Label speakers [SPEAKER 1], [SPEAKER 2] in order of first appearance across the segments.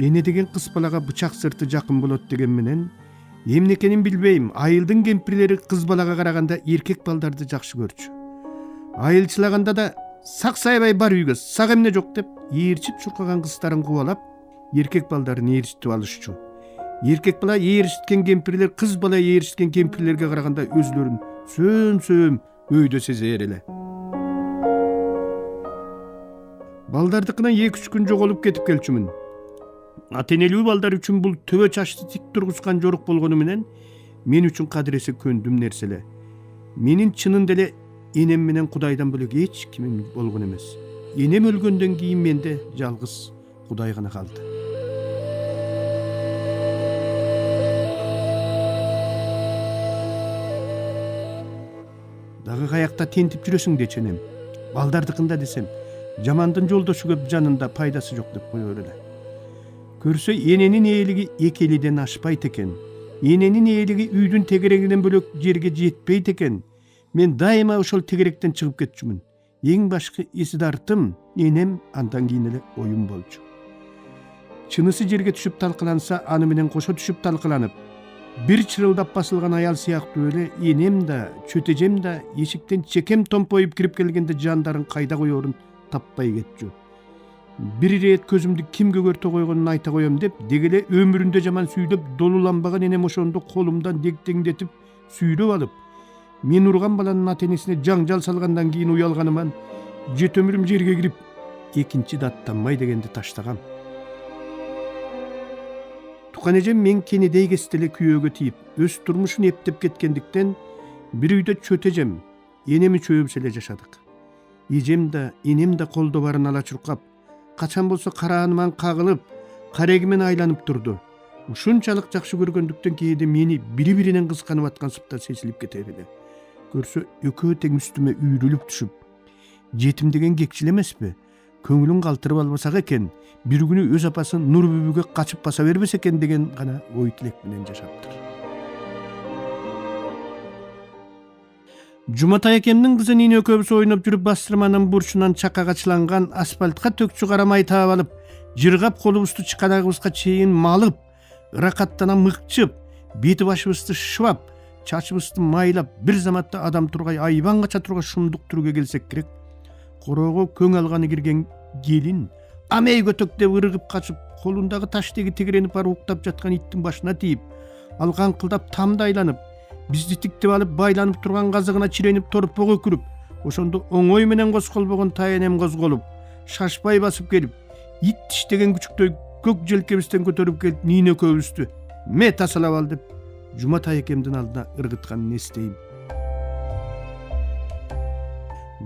[SPEAKER 1] Эне деген кыз балага бычак сырты жакын болот деген менен эмне экенин билбейм. Айылдын кемпирлери кыз балага караганда эркек балдарды жакшы көрчү. Айылчылаганда да саксайбай бар үйгө, сак эмне жок деп ээрчип чуркаган кыздарын кубалап, эркек балдарын ээрчитип алышчу. Эркек бала ээрчиткен кемпирлер кыз бала ээрчиткен кемпирлерге караганда өзлөрүн сөм өйдө сезер эле. Балдардыкынан 2-3 күн жоголуп кетип келчүмүн. Ата-энелүү балдар үчүн бул төбө чачты тик тургузган жорук болгону менен мен үчүн кадыресе көндүм нерсе эле. Менин чынында эле энем менен Кудайдан бөлөк эч кимим болгон эмес. Энем өлгөндөн кийин менде жалгыз Кудай гана калды. Дагы каякта тентип жүрөсүң дечи энем. Балдардыкында десем, жамандын жолдошу көп, жанында пайдасы жок деп коёр эле. Көрсө эненин ээлиги эки элиден ашпайт экен. Эненин ээлиги үйдүн тегерегинен бөлөк жерге жетпейт экен. Мен дайыма ошол тегеректен чыгып кетчүмүн. Эң башкы эси тартым энем, андан кийин эле оюм болчу. Чынысы жерге түшүп талкаланса, аны менен кошо түшүп талкаланып, бир чырылдап басылган аял сыяктуу эле энем да, чөтежем да эшиктен чекем томпоюп кирип келгенде жандарын кайда коерун таппай кетчү. Бир ирет көзүмдү ким көгөртө койгонун айта коем деп, дегеле өмүрүндө жаман сүйдөп долуланбаган энем ошондо колумдан дектеңдетип сүйдөп алып, мен урган баланын ата-энесине жаңжал салгандан кийин уялганыман, жет өмүрүм жерге кирип, экинчи даттанмай дегенди таштагам. Тукан эжем мен кенедей кезде эле күйөөгө тийип, өз турмушун эптеп кеткендиктен бир үйдө чөтежем, энем үчөөбүз эле жашадык. Эжем да, энем да колдо барын ала чуркап, качан болсо карааныман кагылып, карегимен айланып турду. Ушунчалык жакшы көргөндүктөн кээде мени бири-биринен кысканып аткан сыптар сезилип кетер эле. Көрсө экөө тең үстүмө үйрүлүп түшүп, жетим деген кекчил эмеспи? Көңүлүн калтырып албасак экен, бир күнү өз апасын нур бүбүгө качып баса бербесе экен деген гана ой тилек менен жашаптыр. Жуматай экемдин кызы Нине экөөбүз ойноп жүрүп бастырманын бурчунан чакага чыланган асфальтка төкчү карамай таап алып, жыргап колубузду чыканагыбызга чейин малып, ыракаттана мыкчып, бети башыбызды шыбап, чачыбызды майлап, бир заматта адам тургай айбан кача тургай шумдук түргө келсек керек. Короого көң алганы кирген келин амей көтөк деп ырыгып качып, колундагы таштеги тегеренип барып уктап жаткан иттин башына тийип, ал каңкылдап тамда айланып, бизди тиктеп алып байланып турган казыгына чиренип торпого өкүрүп, ошондо оңой менен козголбогон таенем козголуп, шашпай басып келип, ит тиштеген күчүктөй көк желкебизден көтөрүп келип Нине экөөбүздү ме тасалап ал деп Жуматай экемдин алдына ыргытканын эстейм.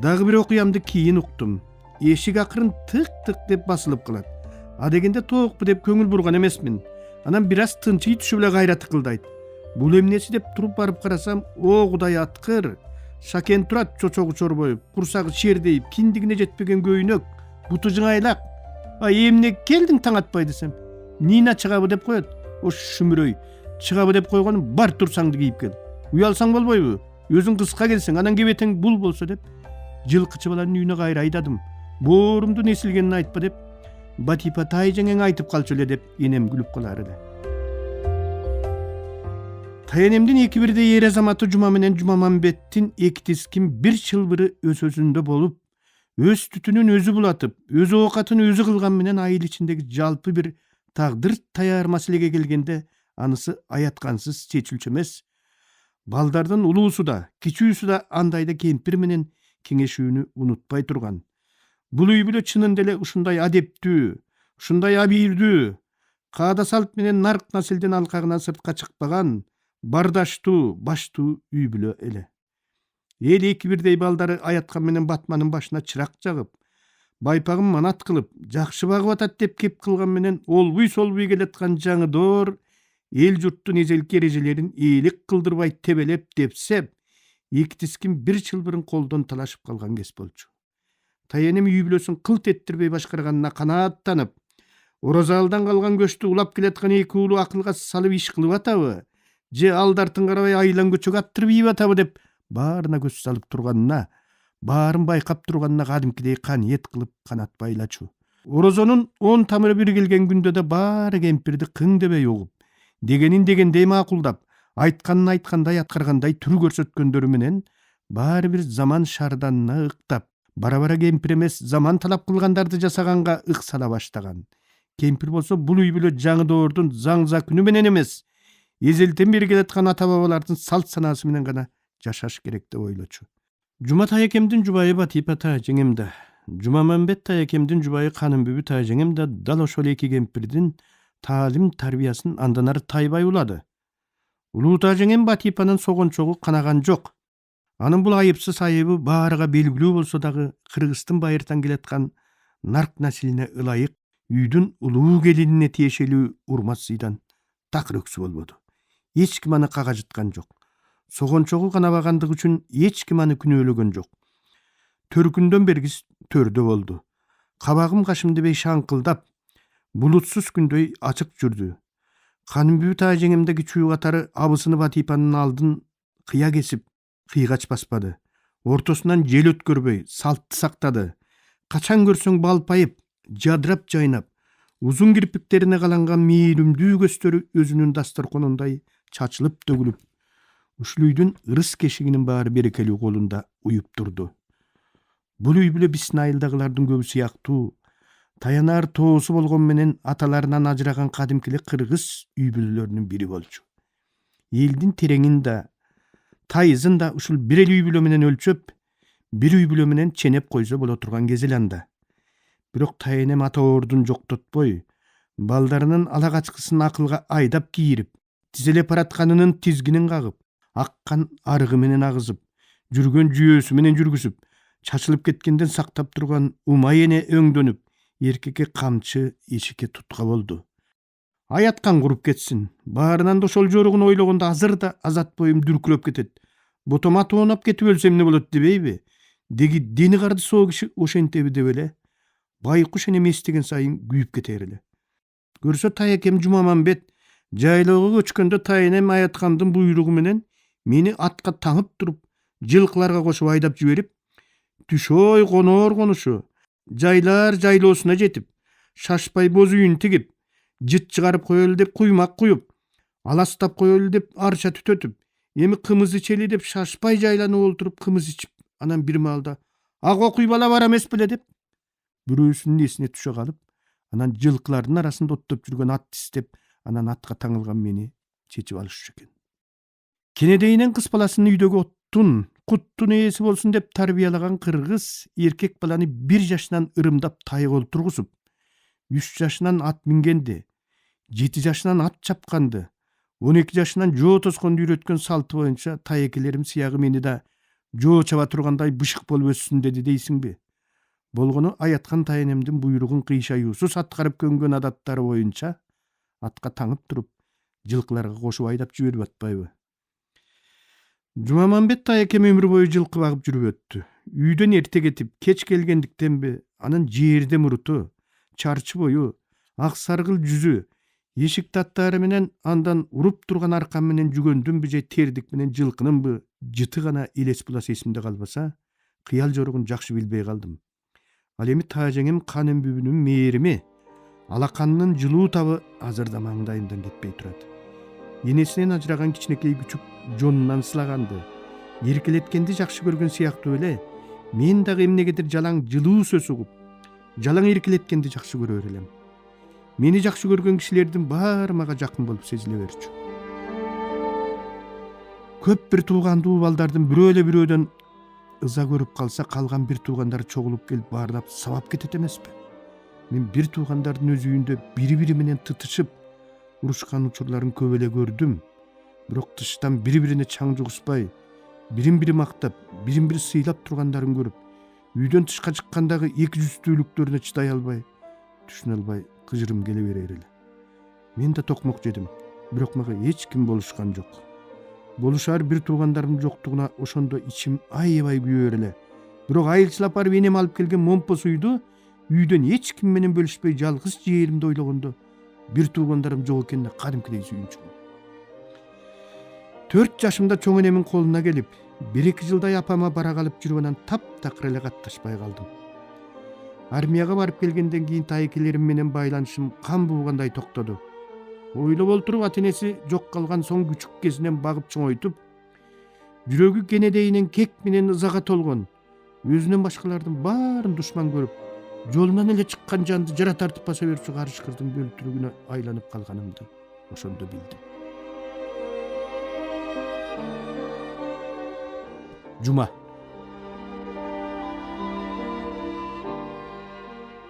[SPEAKER 1] Дагы бир окуямды кийин уктум. Эшик акырын тык-тык деп басылып калат. А дегенде тоокпу деп көңүл бурган эмесмин. Анан бир аз тынчый түшүп эле кайра тыкылдайт. Бул эмнеси деп туруп барып карасам, о Кудай аткыр. Шакен турат чочогу чорбоюп, курсагы шердейип, киндигине жетпеген көйнөк, буту жыңайлак. Эмне келдиң таң атпай десем, Нина чыгабы деп коет. Ош шүмүрөй, чыгабы деп койгонум бар турсаңды кийип кел. Уялсаң болбойбу? Өзүң кыска келсең, анан кебетең бул болсо деп жылкычы баланын үйүнө кайра айдадым. Боорумдун эсилгенин айтпа деп, Батипа тайжеңең айтып калчу эле деп энем күлүп калар эле. Таенемдин эки бирдей эр азаматы Жума менен Жумамамбеттин эки тискин бир чылбыры өз-өзүндө болуп, өз түтүнүн өзү булатып, өз оокатын өзү кылган менен айыл ичиндеги жалпы бир тагдыр таяр маселеге келгенде анысы аяткансыз чечилчү эмес. Балдардын улуусу да, кичүүсү да андайда кемпир менен кеңешүүнү унутпай турган. Бул үй бүлө чынында эле ушундай адептүү, ушундай абийирдүү, каада салт менен нарк населдин алкагынан сыртка чыкпаган, бардаштуу, баштуу үй бүлө эле. Эл эки бирдей балдары аяткан менен батманын башына чырак жагып, байпагын манат кылып, жакшы багып атат деп кеп кылган менен олбуй-солбуй келаткан жаңыдоор эл журттун эзелки эрежелерин ээлик кылдырбай тебелеп депсеп, эки тискин бир чылбырын колдон талашып калган кез болчу. Таенем үй бүлөсүн кылт эттирбей башкарганына канааттанып, орозалдан калган көчтү улап келаткан эки уулу акылга салып иш кылып атабы, же алдартын карабай айылан көчөгө аттырып ийип атабы деп баарына көз салып турганына, баарын байкап турганына кадимкидей каниет кылып канат байлачу. Orozonun 10 tamırı bir gelgen günde de bari kempirdi kың debey oğup, degenin degендей макулдап, айтканын айткандай аткаргандай түр көрсөткөндөрү менен баары бир заман шарданына ыктап, бара-бара кемпир эмес заман талап кылгандарды жасаганга ык сала баштаган. Кемпир болсо бул үй бүлө жаңы доордун заң закүнү менен эмес, эзелтен бери келаткан ата бабалардын салт санаасы менен гана жашаш керек деп ойлочу. Жуматай экемдин жубайы Батипа тажеңем да, Жумамамбет таякемдин жубайы Канымбүбү тажеңем да дал ошол эки кемпирдин таалим тарбиясын андан ары тайбай улады. Улуу тажеңем Батипанын согончогу канаган жок. Анын бул айыпсыз айыбы баарыга белгилүү болсо дагы Кыргыздын байыртан келаткан нарк насилине ылайык үйдүн улуу келинине тиешелүү урматсыйдан такыр өксү болбоду. Эч ким аны кагажыткан жок. Согончогу канабагандыгы үчүн эч ким аны күнөөлөгөн жок. Төркүндөн бергис төрдө болду. Кабагым кашымдебей шаңкылдап, булутсуз күндөй ачык жүрдү. Канымбүбү тажеңемдеги чүү катары абысыны Батипанын алдын кыя кесип, кыйгач баспады. Ортосунан жел өткөрбөй, салтты сактады. Качан көрсөң балпайып, жадырап жайнап, узун кирпиктерине каланган мээримдүү көздөрү өзүнүн дасторконундай чачылып төгүлүп, ушул үйдүн ырыс кешигинин баары берекелүү колунда уюп турду. Бул үй бүлө биздин айылдагылардын көбү сыяктуу, таянар тоосу болгон менен аталарынан ажыраган кадимкилик кыргыз үй бүлөлөрүнүн бири болчу. Элдин тереңин да, тайызын да ушул бир үй бүлө менен өлчөп, бир үй бүлө менен ченеп койсо боло турган кези анда. Бирок тайенем ата ордун жоктотпой, балдарынын ала качкысын акылга айдап кийирип, тизелеп баратканынын тизгинин кагып, аккан арыгы менен агызып, жүргөн жүйөөсү менен жүргүзүп, чачылып кеткенден сактап турган умай эне өңдөнүп, эркекке камчы, эшикке тутка болду. Аяткан куруп кетсин, баарынан да ошол жоругун ойлогондо азыр да азат боюм дүркүрөп кетет. Ботома тоонап кетип өлсөм эмне болот дебейби? Деги дени карды соо киши ошентеби деп эле. Байкуш эне эстеген сайын күйүп кетер эле. Көрсө таякем Жумамамбет жайлоого көчкөндө тайенем аяткандын буйругу менен мени атка таңып туруп, жылкыларга кошуп айдап жиберип, түшөй коноор конушу, жайлар жайлоосуна жетип, шашпай боз үйүн тигип, жыт чыгарып коелу деп куймак куюп, аластап коелу деп арча түтөтүп, эми кымыз ичели деп шашпай жайланып олтуруп кымыз ичип, анан бир маалда ага окуй бала бар эмес беле деп бирөөсүнүн эсине түшө калып, анан жылкылардын арасында оттоп жүргөн ат тистеп, анан атка таңылган мени чечип алышчу экен. Кенедейинен кыз баласын үйдөгү оттун, куттун ээси болсун деп тарбиялаган кыргыз эркек баланы 1 жашынан ырымдап тайга олтургузуп, 3 жашынан ат мингенди, 7 жашынан ат чапканды, 12 жашынан жоо тосконду үйрөткөн салты боюнча таекелерим сыягы мени да жоо чаба тургандай бышык болуп өссүн деди дейсиңби? Болгону аяткан тайенемдин буйругун кыйшаюусуз аткарып көнгөн адаттары боюнча атка таңып туруп, жылкыларга кошуп айдап жиберип атпайбы? Жумамамбет таякем өмүр бою жылкы багып жүрүп өттү. Үйдөн эрте кетип, кеч келгендиктенби, анын жээрде муруту, чарчы бою, ак саргыл жүзү, эшик таттары менен андан уруп турган аркан менен жүгөндүнбү же тердик менен жылкынынбы жыты гана элес булас эсимде калбаса, кыял жоругун жакшы билбей калдым. Ал эми тажеңем Канымбүбүнүн мээрими, алаканынын жылуу табы азыр да маңдайымдан кетпей турат. Энесинен ажыраган кичинекей күчүк жонунан сылаганды, эркелеткенди жакшы көргөн сыяктуу эле, мен дагы эмнегедир жалаң жылуу сөз угуп, жалаң эркелеткенди жакшы көрөр элем. Мени жакшы көргөн кишилердин баары мага жакын болуп сезиле берчү. Көп бир туугандуу балдардын бирөө эле бирөөдөн ыза көрүп калса, калган бир туугандар чогулуп келип баардап сабап кетет эмеспи? Мен бир туугандардын өз үйүндө бири-бири менен тытышып, урушкан учурларын көп эле көрдүм. Бирок тыштан бири-бирине чаң жугуспай, бирин-бири мактап, бирин-бири сыйлап тургандарын көрүп, үйдөн тышка чыккандагы эки жүздүүлүктөрүнө чыдай албай, түшүнө албай кыжырым келе берер эле. Мен да токмок жедим, бирок мага эч ким болушкан жок. Болушар бир туугандарымдын жоктугуна ошондо ичим аябай күйөр эле. Бирок айылчылап барып энем алып келген момпо сүйдү үйдөн эч ким менен бөлүшпөй жалгыз жээримди ойлогондо бир туугандарым жок экенине кадимкидей сүйүнчүмүн. 4 жашымда чоң энемин колуна келип, 1-2 жылдай апама бара калып жүрүп анан таптакыр эле катташпай калдым. Армияга барып келгенден кийин тайекелерим менен байланышым кан буугандай токтоду. Ойлоп олтуруп ата-энеси жок калган соң күчүк кезинен багып чоңойтуп, жүрөгү кенедейинен кек менен ызага толгон, өзүнөн башкалардын баарын душман көрүп, жолунан эле чыккан жанды жара тартып баса берчү карышкырдын бөлтүрүгүнө айланып калганымды ошондо билдим. Жума.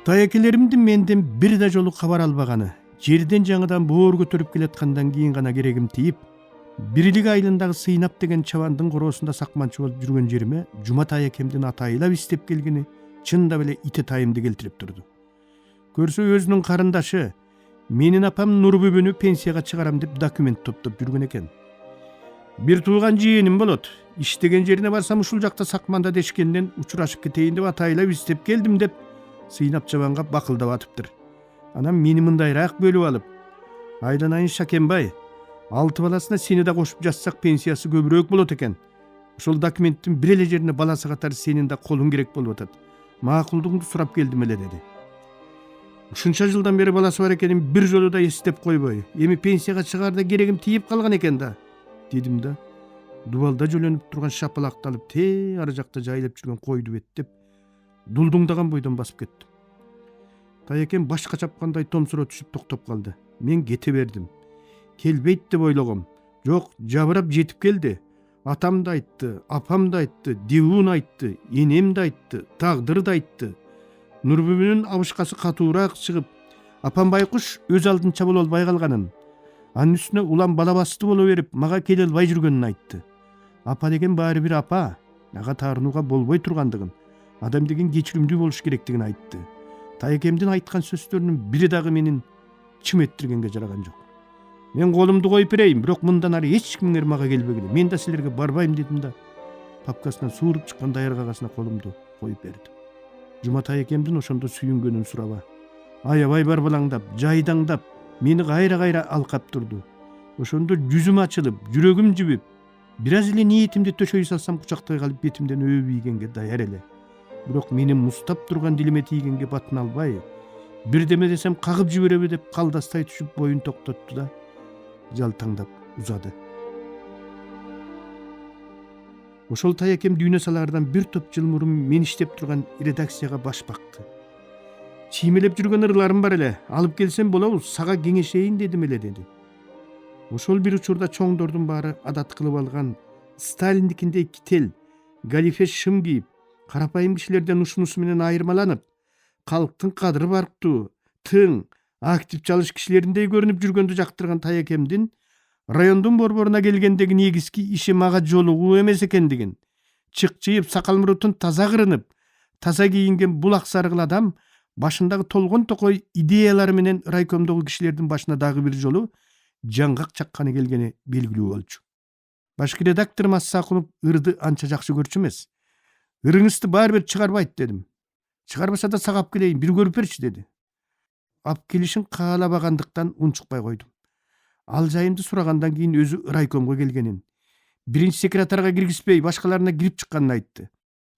[SPEAKER 1] Тайекелеримдин менден бир да жолу кабар албаганы, жерден жаңыдан боор көтөрүп келаткандан кийин гана керегим тийип, Бирлик айылындагы Сыйнап деген чабандын короосунда сакманчы болуп жүргөн жериме Жума тайекемдин атайылап иштеп келгени чындап эле ите тайымды келтирип турду. Көрсө өзүнүн карындашы, менин апам Нурбүбүнү пенсияга чыгарам деп документ топтоп жүргөн экен. Бир тууган жыйыным болот. Иштеген жерине барсам ушул жакта сакманда дешкенден учурашып кетейин деп атайылап иштеп келдим деп Сыйнап чабанга бакылдап атыптыр. Анан мени мындайраак бөлүп алып, айланайын Шакенбай, 6 баласына сени да кошуп жазсак пенсиясы көбүрөөк болот экен. Ошол документтин бир эле жерине баласы катары сенин да колуң керек болуп атат. Макулдугуңду сурап келдим эле деди. Ушунча жылдан бери баласы бар экенин бир жолу да эстеп койбой, эми пенсияга чыгаарда керегим тийип калган экен да, дедим да. Дубалда жөлөнүп турган шапалакты алып ары жакта жайлап жүргөн койду беттеп, дулдуңдаган бойдон басып кеттим. Тайекем башка чапкандай томсуро түшүп токтоп калды. Мен кете бердим. Келбейт деп ойлогом. Жок, жабырап жетип келди. Атам да айтты, апам да айтты, Дивун айтты, энем да айтты, тагдыр да айтты. Нурбүбүнүн абышкасы катуураак чыгып, апам байкуш өз алдынча боло албай калганын, анын үстүнө улам бала басты боло берип, мага келе албай жүргөнүн айтты. Апа деген баары бир апа, ага таарынууга болбой тургандыгын, адам деген кечиримдүү болуш керектигин айтты. Тайекемдин айткан сөздөрүнүн бири дагы менин чым эттиргенге жараган жок. Мен колумду коюп берейин, бирок мындан ары эч кимиңер мага келбегиле. Мен да силерге барбайм дедим да, папкасынан сууруп чыккан даяр кагазына колумду коюп бердим. Жума тайекемдин ошондо сүйүнгөнүн сураба. Аябай барбалаңдап, жайдаңдап, мени кайра-кайра алкап турду. Ошондо жүзүм ачылып, жүрөгүм жибип, бир аз эле ниетимди төшөй салсам кучактай калып бетимден өбүп ийгенге даяр эле. Бирок мени мустап турган дилиме тийгенге батын албай, бирдеме десем кагып жибереби деп калдастай түшүп боюн токтотту да жалтаңдап узады. Ошол тайекем дүйнө салаардан бир топ жыл мурун мен иштеп турган редакцияга баш бакты. Чиймелеп жүргөн ырларым бар эле, алып келсем болобу, сага кеңешейин дедим эле деди. Ошол бир учурда чоңдордун баары адат кылып алган Сталиндикиндей кител, галифе шым кийип, карапайым кишилерден ушунусу менен айырмаланып, калктын кадыры барктуу, тың, актив чалыш кишилериндей көрүнүп жүргөндү жактырган тайекемдин райондун борборуна келгендеги негизги иши мага жолугуу эмес экендигин, чыкчыйып, сакал мурутун таза кырынып, таза кийинген бул ак саргыл адам башындагы толгон токой идеялары менен райкомдогу кишилердин башына дагы бир жолу жаңгак чакканы келгени белгилүү болчу. Башкы редактор Массакунов ырды анча жакшы көрчү эмес. Ырыңызды баары бир чыгарбайт дедим. Чыгарбаса да сага алып келейин, бир көрүп берчи деди. Алып келишин каалабагандыктан унчукпай койдум. Ал жайымды сурагандан кийин өзү райкомго келгенин, биринчи секретарга киргизбей башкаларына кирип чыкканын айтты.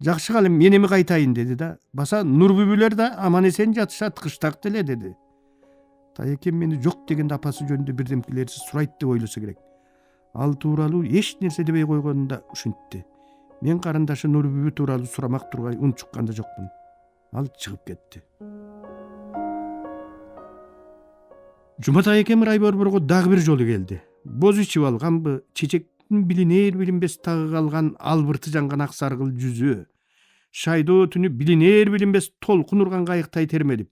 [SPEAKER 1] Жакшы калым, мен эми кайтайын деди да, баса Нурбүбүлөр да аман эсен жатышат, кыштак деле деди. Тайекем мени жок дегенде апасы жөнүндө бирдемкелерди сурайт деп ойлосо керек. Ал тууралуу эч нерсе дебей койгонунда ушинтти. Мен карындашы Нурбүбү тууралуу сурамак тургай унчуккан да жокмун. Ал чыгып кетти. Жума тайекем райборборго дагы бир жолу келди. Боз ичип алганбы, чечектин билинер билинбес тагы калган албырты жанган ак саргыл жүзү, шайдоо түнү билинер билинбес толкун урган кайыктай термелип,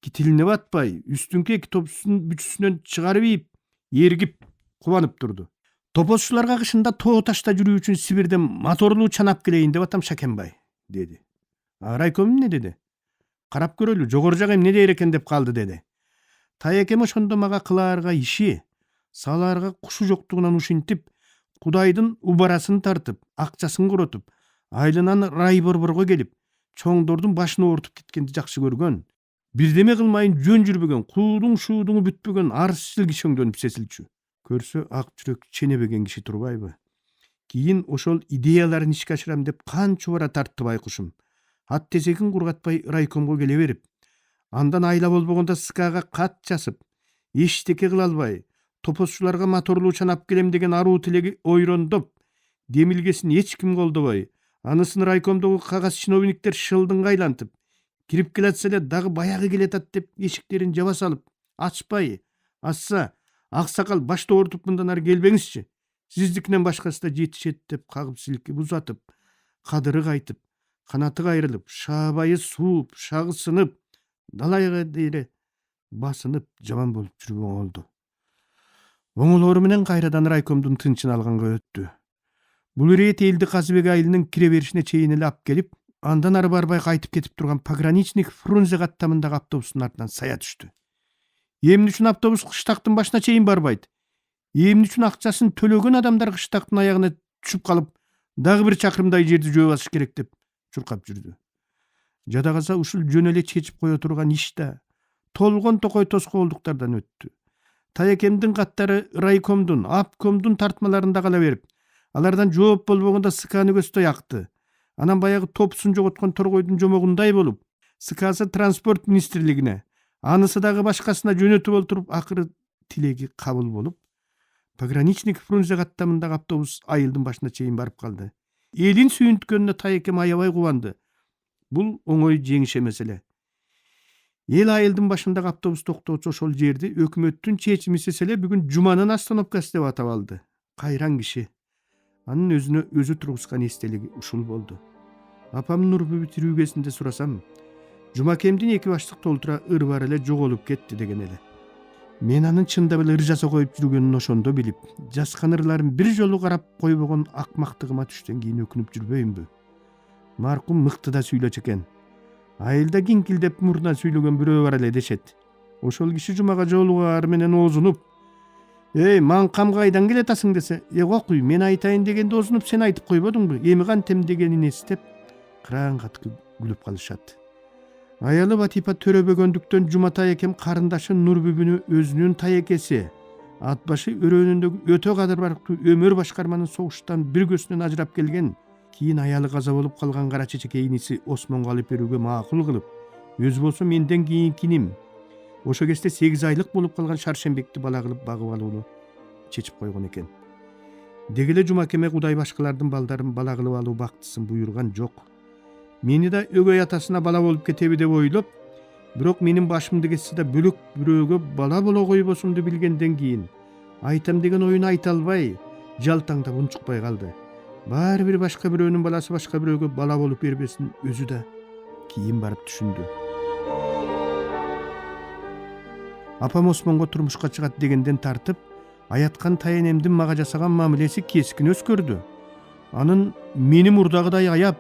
[SPEAKER 1] китилине батпай, үстүңкү эки топустун бүчүсүнөн чыгарып ийип, эргип, кубанып турду. Топозчуларга кышында тоо ташта жүрүү үчүн Сибирден моторлуу чанап келейин деп атам Шакенбай, деди. Райком эмне деди? Карап көрөлү, жогору жак эмне дейер экен деп калды деди. Тайекем ошондо мага кылаарга иши, салаарга кушу жоктугунан ушинтип, Кудайдын убарасын тартып, акчасын коротуп, айланан райборборго келип, чоңдордун башын оортуп кеткенди жакшы көргөн, бирдеме кылмайын жөн жүрбөгөн, куудуң шуудуңу бүтпөгөн арсыз кишөңдөнүп сезилчү. Көрсө ак жүрөк ченебеген киши турбайбы? Кийин ошол идеяларын ишке ашырам деп канча бара тартты байкушум. ат тезегин кургатпай райкомго келе берип, андан айла болбогондо СКга кат жазып, эчтеке кыла албай, топозчуларга моторлуу чанап келем деген аруу тилеги ойрондоп, демилгесин эч ким колдобой, анысын райкомдогу кагаз чиновниктер шылдыңга айлантып, кирип келатса эле дагы баягы келатат деп эшиктерин жаба салып, ачпай, ачса, аксакал башты оорутуп мындан ары келбеңизчи, сиздикинен башкасы да жетишет деп кагып силкип узатып, кадыры кайтып, канаты кайрылып, шаабайы сууп, шагы сынып, далайга дейре басынып жаман болуп жүрүп оңолду. Оңолору менен кайрадан райкомдун тынчын алганга өттү. Бул ирет элди Казыбек айылынын кире беришине чейин эле алып келип, андан ары барбай кайтып кетип турган пограничник Фрунзе каттамындагы автобустун артынан сая түштү. Эмне үчүн автобус кыштактын башына чейин барбайт? Эмне үчүн акчасын төлөгөн адамдар кыштактын аягына түшүп калып, дагы бир чакырымдай жерди жөө басыш керек деп чуркап жүрдү. Жада калса ушул жөн эле чечип кое турган иш да толгон токой тоскоолдуктардан өттү. Таекемдин каттары райкомдун, апкомдун тартмаларында кала берип, алардан жооп болбогондо СКны көздөй акты. Анан баягы топсун жоготкон торгойдун жомогундай болуп, СКсы транспорт министрлигине, анысы дагы башкасына жөнөтүп олтуруп, акыры тилеги кабыл болуп, пограничник Фрунзе каттамындагы автобус айылдын башына чейин барып калды. Элин сүйүнткөнүнө Таекем аябай кубанды. Бул оңой жеңиш эмес эле. Эл айылдын башындагы автобус токтоочу ошол жерди өкмөттүн чечими эле бүгүн Жуманын остановкасы деп атап алды. Кайран киши. Анын өзүнө өзү тургузган эстелиги ушул болду. Апам Нурбүбү тирүүгесинде сурасам, Жумакемдин эки баштык толтура ыр бар эле жоголуп кетти деген эле. Мен анын чындап эле ыр жаса коюп жүргөнүн ошондо билип, жазган ырларын бир жолу карап койбогон акмактыгыма түштөн кийин өкүнүп жүрбөйүнбү? Маркум мыкты да сүйлөчү экен. Айылда кинкилдеп мурунан сүйлөгөн бирөө бар эле дешет. Ошол киши Жумага жолугары менен оозунуп, "Эй, маңкам кайдан келатасың" десе, "Кокуй, мен айтайын дегенде оозунуп сен айтып койбодуңбу? Эми кантем" дегенин эстеп, кыраан каткы күлүп калышат. Аялы Батипа төрөбөгөндүктөн Жуматай экем карындашы Нурбүбүнү өзүнүн таекеси, ат башы өрөөнүндөгү өтө кадыр барктуу өмөр башкарманын согуштан бир көзүнөн ажырап келген, кийин аялы каза болуп калган кара чечекей иниси Осмонго алып берүүгө макул кылып, өзү болсо менден кийинкиним, ошо кезде 8 айлык болуп калган Шаршембекти бала кылып багып алууну чечип койгон экен. Деги эле Жумакеме Кудай башкалардын балдарын бала кылып алуу бактысын буйруган жок. Мени да өгөй атасына бала болуп кетеби деп ойлоп, бирок менин башымды кетсе да бөлөк бирөөгө бала боло койбосумду билгенден кийин айтам деген оюн айта албай, жалтаңдап унчукпай калды. Баары бир башка бирөөнүн баласы башка бирөөгө бала болуп бербесин өзү да кийин барып түшүндү. Апам Осмонго турмушка чыгат дегенден тартып, аяткан тайенемдин мага жасаган мамилеси кескин өзгөрдү. Анын мени мурдагыдай аяп,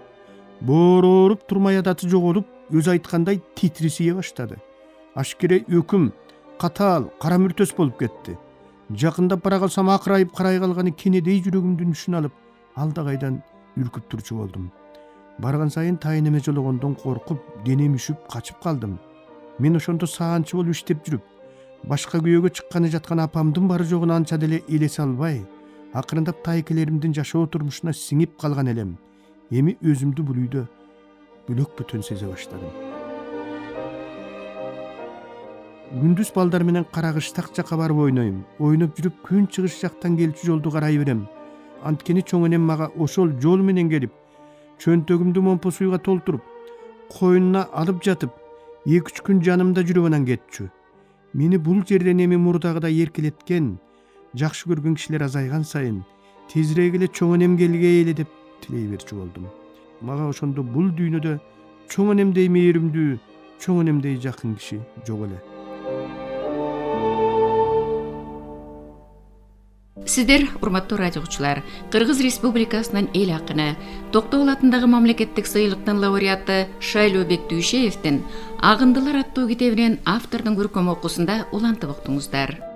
[SPEAKER 1] боорооруп турмай адаты жоголуп, өзү айткандай титрисие баштады. Ашкере өкүм, катаал, кара мүртөс болуп кетти. Жакындап бара калсам акырайып карай калганы кенедей жүрөгүмдүн үшүн алып, алдагайдан үркүп турчу болдум. Барган сайын тайенеме жологондон коркуп, денем үшүп качып калдым. Мен ошондо саанчы болуп иштеп жүрүп, башка күйөөгө чыкканы жаткан апамдын бары жогун анча деле элесе албай, акырындап тайкелеримдин жашоо турмушуна сиңип калган элем. Эми өзүмдү бул үйдө бөлөк бүтөн сезе баштадым. Күндүз балдар менен кара кыштак жакка барып ойнойм. Ойноп жүрүп күн чыгыш жактан келчү жолду карай берем. Анткени чоң энем мага ошол жол менен келип, чөнтөгүмдү момпо суйга толтуруп, койнуна алып жатып, 2-3 күн жанымда жүрүп анан кетчү. Мени бул жерден эми мурдагыдай эркелеткен, жакшы көргөн кишилер азайган сайын, тезирээк эле чоң энем келгей эле деп тилей берчү болдум. Мага ошондо бул дүйнөдө чоң энемдей мээримдүү, чоң энемдей жакын киши жок эле.
[SPEAKER 2] Сиздер, урматтуу радио угуучулар, Кыргыз Республикасынын эл акыны, Токтогул атындагы мамлекеттик сыйлыктын лауреаты Шайлообек Дүйшеевдин "Агындылар" аттуу китебинен автордун көркөм окуусунда улантып уктуңуздар.